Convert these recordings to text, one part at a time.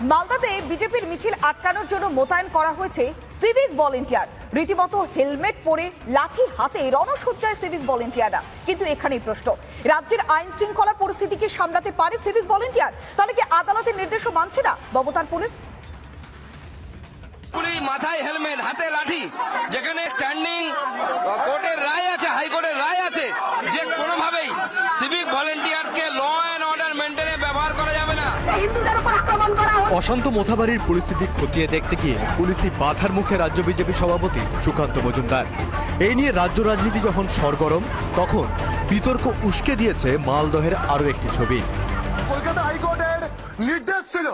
মালদাতে বিজেপির মিছিল আটকানোর জন্য মোতায়েন করা হয়েছে সিভিক ভলেন্টিয়ার। রীতিমতো হেলমেট পরে লাঠি হাতে রণসজ্জায় সিভিক ভলেন্টিয়াররা। কিন্তু এখানেই প্রশ্ন, রাজ্যের আইন শৃঙ্খলা পরিস্থিতিকে সামলাতে পারে সিভিক ভলেন্টিয়ার? তাহলে কি আদালতের নির্দেশও মানছে না মমতার পুলিশ? মাথায় হেলমেট, হাতে লাঠি, যেখানে স্ট্যান্ডিং কোর্টের রায় আছে, হাইকোর্টের রায় আছে যে কোনোভাবেই সিভিক ভলেন্টিয়ার্সকে ল অ্যান্ড অর্ডার মেনটেনে ব্যবহার করা যাবে না। অশান্ত মোথাবাড়ির পরিস্থিতি খতিয়ে দেখতে গিয়ে পুলিশি বাধার মুখে রাজ্য বিজেপি সভাপতি সুকান্ত মজুমদার। এই নিয়ে রাজ্য রাজনীতি যখন সরগরম, তখন বিতর্ক উস্কে দিয়েছে মালদহের আরো একটি ছবি। কলকাতা হাইকোর্টের নির্দেশ ছিল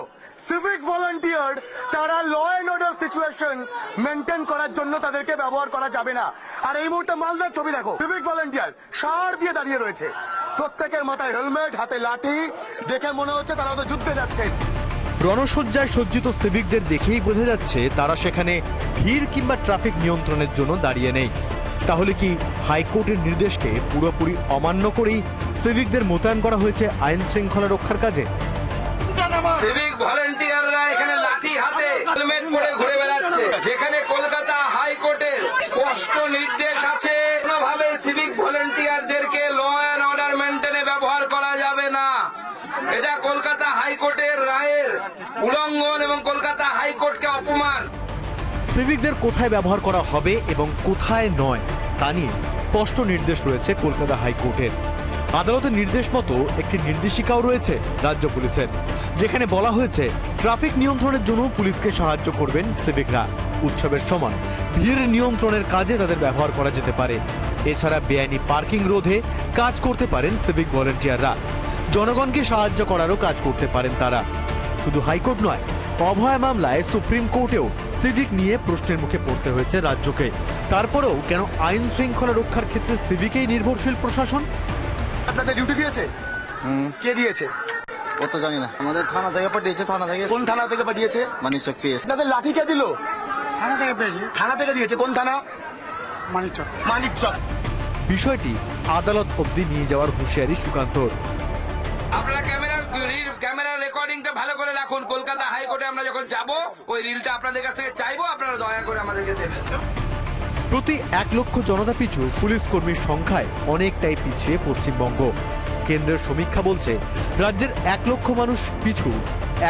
সিভিক ভলান্টিয়ার তারা law and order situation maintain করার জন্য তাদেরকে ব্যবহার করা যাবে না। আর এই মুহূর্তে মালদার ছবি দেখো, সিভিক ভলান্টিয়ার সার দিয়ে দাঁড়িয়ে রয়েছে, প্রত্যেকের মাথায় হেলমেট, হাতে লাঠি, দেখে মনে হচ্ছে তারা তো যুদ্ধে যাচ্ছেন। রণসজ্জায় সজ্জিত সিভিকদের দেখেই বোঝা যাচ্ছে তারা সেখানে ভিড় কিংবা ট্রাফিক নিয়ন্ত্রণের জন্য দাঁড়িয়ে নেই। তাহলে কি হাইকোর্টের নির্দেশকে পুরোপুরি অমান্য করেই সিভিকদের মোতায়েন করা হয়েছে আইন শৃঙ্খলা রক্ষার কাজে? সিভিক ভলেন্টিয়াররা এখানে লাঠি হাতে হেলমেট পরে ঘুরে বেড়াচ্ছে, যেখানে কলকাতা হাইকোর্টের স্পষ্ট নির্দেশ আছে কোনোভাবে সিভিক ভলেন্টিয়ারদেরকে ল অ্যান্ড অর্ডার মেনটেনে ব্যবহার করা যাবে না। এটা কলকাতা হাইকোর্টের রায়ের উল্লঙ্ঘন এবং কলকাতা হাইকোর্টকে অপমান। সিভিকদের কোথায় ব্যবহার করা হবে এবং কোথায় নয় তা নিয়ে স্পষ্ট নির্দেশ রয়েছে কলকাতা হাইকোর্টের। আদালতের নির্দেশ মতো একটি নির্দেশিকাও রয়েছে রাজ্য পুলিশের, যেখানে বলা হয়েছে ট্রাফিক নিয়ন্ত্রণের জন্য পুলিশকে সাহায্য করবেন সিভিকরা। উৎসবের সময় ভিড় নিয়ন্ত্রণের কাজে তাদের ব্যবহার করা যেতে পারে। এছাড়া বেআইনি পার্কিং রোধে কাজ করতে পারেন সিভিক ভলেন্টিয়াররা। জনগণকে সাহায্য করারও কাজ করতে পারেন তারা। শুধু হাইকোর্ট নয়, অভয় মামলায় সুপ্রিম কোর্টেও সিভিক নিয়ে প্রশ্নের মুখে পড়তে হয়েছে রাজ্যকে। তারপরেও কেন আইন শৃঙ্খলা রক্ষার ক্ষেত্রে সিভিকেই নির্ভরশীল প্রশাসন? আপনাদের ডিউটি দিয়েছে? কে দিয়েছে ও তো জানি না, আমাদের থানা থেকে পাঠিয়েছে। থানা থেকে? কোন থানা থেকে পাঠিয়েছে? মানিকচক পেয়েছে। আপনাদের লাঠি কে দিল? থানা থেকে পেয়েছি। থানা থেকে দিয়েছে? কোন থানা? মানিকচক। মানিকচক। বিষয়টি আদালত অবধি নিয়ে যাওয়ার হুঁশিয়ারি সুকান্তর। আপনারা ক্যামেরার রেকর্ডিংটা ভালো করে রাখুন। কলকাতা হাইকোর্টে আমরা যখন যাব, ওই রিলটা আপনাদের কাছ থেকে চাইবো, আপনারা দয়া করে আমাদেরকে দেবেন। প্রতি 1 লক্ষ জনতা পিছু পুলিশ কর্মীর সংখ্যায় অনেকটাই পিছিয়ে পশ্চিমবঙ্গ। কেন্দ্রের সমীক্ষা বলছে রাজ্যের 1 লক্ষ মানুষ পিছু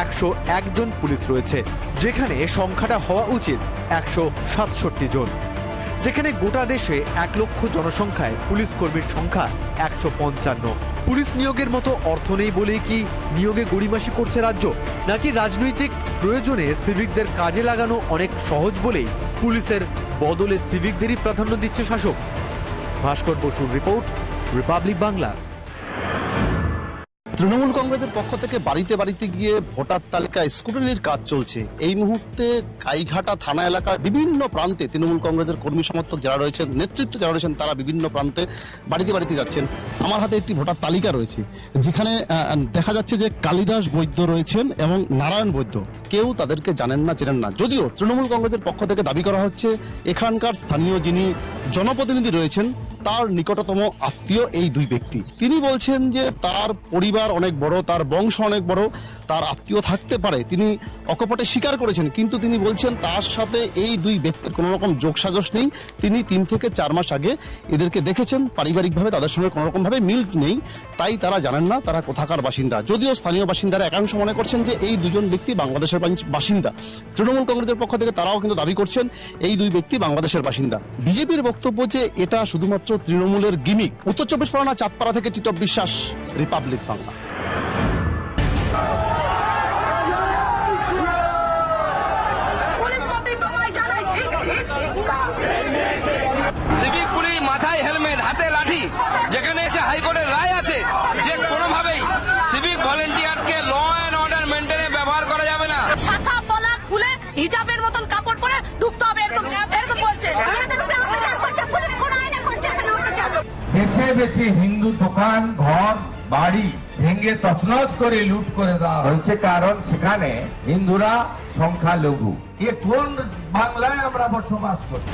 101 জন পুলিশ রয়েছে, যেখানে সংখ্যাটা হওয়া উচিত 167 জন। যেখানে গোটা দেশে 1 লক্ষ জনসংখ্যায় পুলিশ কর্মীর সংখ্যা 155। পুলিশ নিয়োগের মতো অর্থ নেই বলেই কি নিয়োগে গড়িমাসি করছে রাজ্য, নাকি রাজনৈতিক প্রয়োজনে সিভিকদের কাজে লাগানো অনেক সহজ বলেই পুলিশের বদলে সিভিকদেরই প্রাধান্য দিচ্ছে শাসক? ভাস্কর বসুর রিপোর্ট, রিপাবলিক বাংলা। তৃণমূল কংগ্রেসের পক্ষ থেকে বাড়িতে বাড়িতে গিয়ে ভোটার তালিকা স্ক্রুটিনির কাজ চলছে। এই মুহূর্তে গাইঘাটা থানা এলাকার বিভিন্ন প্রান্তে তৃণমূল কংগ্রেসের কর্মী সমর্থক যারা রয়েছেন, নেতৃত্ব যারা রয়েছেন, তারা বিভিন্ন প্রান্তে বাড়িতে বাড়িতে যাচ্ছেন। আমার হাতে একটি ভোটার তালিকা রয়েছে, যেখানে দেখা যাচ্ছে যে কালিদাস বৈদ্য রয়েছেন এবং নারায়ণ বৈদ্য। কেউ তাদেরকে জানেন না, চেনেন না। যদিও তৃণমূল কংগ্রেসের পক্ষ থেকে দাবি করা হচ্ছে এখানকার স্থানীয় যিনি জনপ্রতিনিধি রয়েছেন তার নিকটতম আত্মীয় এই দুই ব্যক্তি। তিনি বলছেন যে তার পরিবার অনেক বড়, তার বংশ অনেক বড়, তার আত্মীয় থাকতে পারে, তিনি অকপটে স্বীকার করেছেন। কিন্তু তিনি বলছেন তার সাথে এই দুই ব্যক্তির কোনো রকম যোগসাজশ নেই। তিনি 3 থেকে 4 মাস আগে এদেরকে দেখেছেন, পারিবারিকভাবে তাদের সঙ্গে কোনো রকমভাবে মিল নেই, তাই তারা জানেন না তারা কোথাকার বাসিন্দা। যদিও স্থানীয় বাসিন্দারা একাংশ মনে করছেন যে এই দুজন ব্যক্তি বাংলাদেশের বাসিন্দা। তৃণমূল কংগ্রেসের পক্ষ থেকে তারাও কিন্তু দাবি করছেন এই দুই ব্যক্তি বাংলাদেশের বাসিন্দা। বিজেপির বক্তব্য যে এটা শুধুমাত্র তৃণমূলের গিমিক। উত্তর 24 পরগনা চাঁদপাড়া থেকে টিটপ বিশ্বাস, রিপাবলিক বাংলা। সিভিক পুলিশ মাথায় হেলমেট, হাতে লাঠি, যেখানে হাইকোর্টের রায় আছে যে কোনোভাবেই সিভিক ভলেন্টিয়ার্সকে ল অ্যান্ড অর্ডার মেনটেনে ব্যবহার করা যাবে না। শাখা পলা খুলে হিজাবের মতন কাপড় পরে ঢুকতে হবে, এরকম বলছে। বেছে বেছে হিন্দু দোকান, ঘর, বাড়ি ভেঙে তছনছ করে লুট করে দেওয়া হয়েছে, কারণ সেখানে হিন্দুরা সংখ্যালঘু। এ কোন বাংলায় আমরা বসবাস করি?